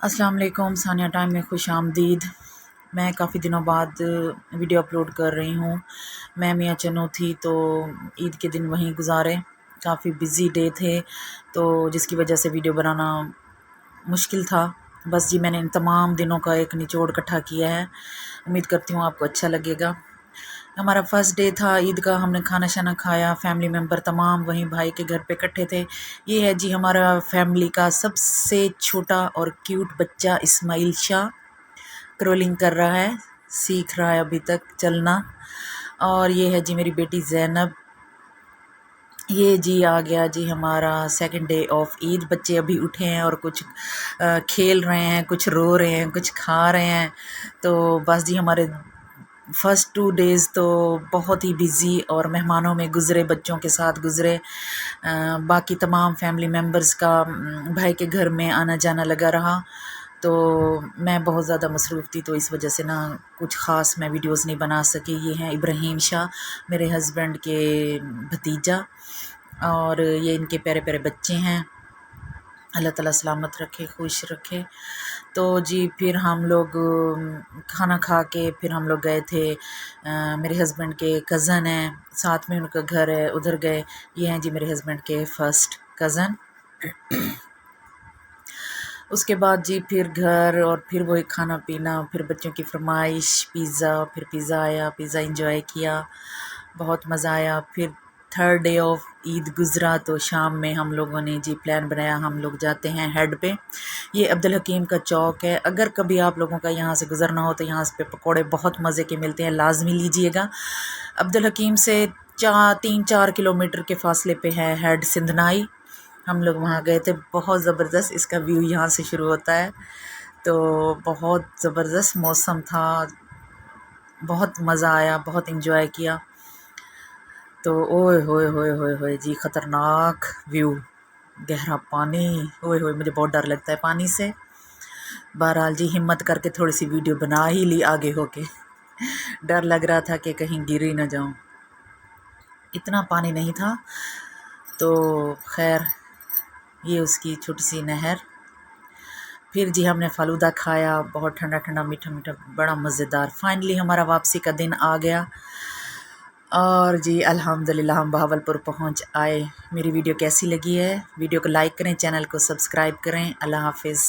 السلام علیکم، ثانیہ ٹائم میں خوش آمدید۔ میں کافی دنوں بعد ویڈیو اپلوڈ کر رہی ہوں۔ میں میاں چنو تھی تو عید کے دن وہیں گزارے، کافی بزی ڈے تھے تو جس کی وجہ سے ویڈیو بنانا مشکل تھا۔ بس جی میں نے ان تمام دنوں کا ایک نچوڑ اکٹھا کیا ہے، امید کرتی ہوں آپ کو اچھا لگے گا۔ ہمارا فرسٹ ڈے تھا عید کا، ہم نے کھانا شانا کھایا، فیملی ممبر تمام وہیں بھائی کے گھر پہ اکٹھے تھے۔ یہ ہے جی ہمارا فیملی کا سب سے چھوٹا اور کیوٹ بچہ اسماعیل شاہ، کرولنگ کر رہا ہے، سیکھ رہا ہے ابھی تک چلنا۔ اور یہ ہے جی میری بیٹی زینب۔ یہ جی آ گیا جی ہمارا سیکنڈ ڈے آف عید۔ بچے ابھی اٹھے ہیں اور کچھ کھیل رہے ہیں، کچھ رو رہے ہیں، کچھ کھا رہے ہیں۔ تو بس جی ہمارے فرسٹ 2 ڈیز تو بہت ہی بزی اور مہمانوں میں گزرے، بچوں کے ساتھ گزرے۔ باقی تمام فیملی ممبرز کا بھائی کے گھر میں آنا جانا لگا رہا، تو میں بہت زیادہ مصروف تھی تو اس وجہ سے کچھ خاص میں ویڈیوز نہیں بنا سکی۔ یہ ہیں ابراہیم شاہ، میرے ہسبینڈ کے بھتیجا، اور یہ ان کے پیارے پیارے بچے ہیں۔ اللہ تعالیٰ سلامت رکھے، خوش رکھے۔ تو جی پھر ہم لوگ کھانا کھا کے پھر ہم لوگ گئے تھے، میرے ہسبینڈ کے کزن ہیں، ساتھ میں ان کا گھر ہے، ادھر گئے۔ یہ ہیں جی میرے ہسبینڈ کے فرسٹ کزن۔ اس کے بعد جی پھر گھر، اور پھر وہی کھانا پینا، پھر بچوں کی فرمائش پیزا، پھر پیزا آیا، پیزا انجوائے کیا، بہت مزہ آیا۔ پھر تھرڈ ڈے آف عید گزرا تو شام میں ہم لوگوں نے جی پلان بنایا، ہم لوگ جاتے ہیں ہیڈ پہ۔ یہ عبدالحکیم کا چوک ہے، اگر کبھی آپ لوگوں کا یہاں سے گزرنا ہو تو یہاں پہ پکوڑے بہت مزے کے ملتے ہیں، لازمی لیجئے گا۔ عبدالحکیم سے 3-4 کلومیٹر کے فاصلے پہ ہے ہیڈ سندھنائی۔ ہم لوگ وہاں گئے تھے، بہت زبردست، اس کا ویو یہاں سے شروع ہوتا ہے، تو بہت زبردست موسم تھا، بہت مزہ آیا، بہت انجوائے کیا۔ تو اوئے ہوئے ہوئے ہوئے ہوئے جی خطرناک ویو، گہرا پانی، اوئے ہوئے مجھے بہت ڈر لگتا ہے پانی سے۔ بہرحال جی ہمت کر کے تھوڑی سی ویڈیو بنا ہی لی آگے ہو کے، ڈر لگ رہا تھا کہ کہیں گر ہی نہ جاؤں، اتنا پانی نہیں تھا۔ تو خیر یہ اس کی چھوٹی سی نہر۔ پھر جی ہم نے فالودہ کھایا، بہت ٹھنڈا ٹھنڈا، میٹھا میٹھا، بڑا مزیدار۔ فائنلی ہمارا واپسی کا دن آ گیا، اور جی الحمدللہ ہم بہاولپور پہنچ آئے۔ میری ویڈیو کیسی لگی ہے؟ ویڈیو کو لائک کریں، چینل کو سبسکرائب کریں۔ اللہ حافظ۔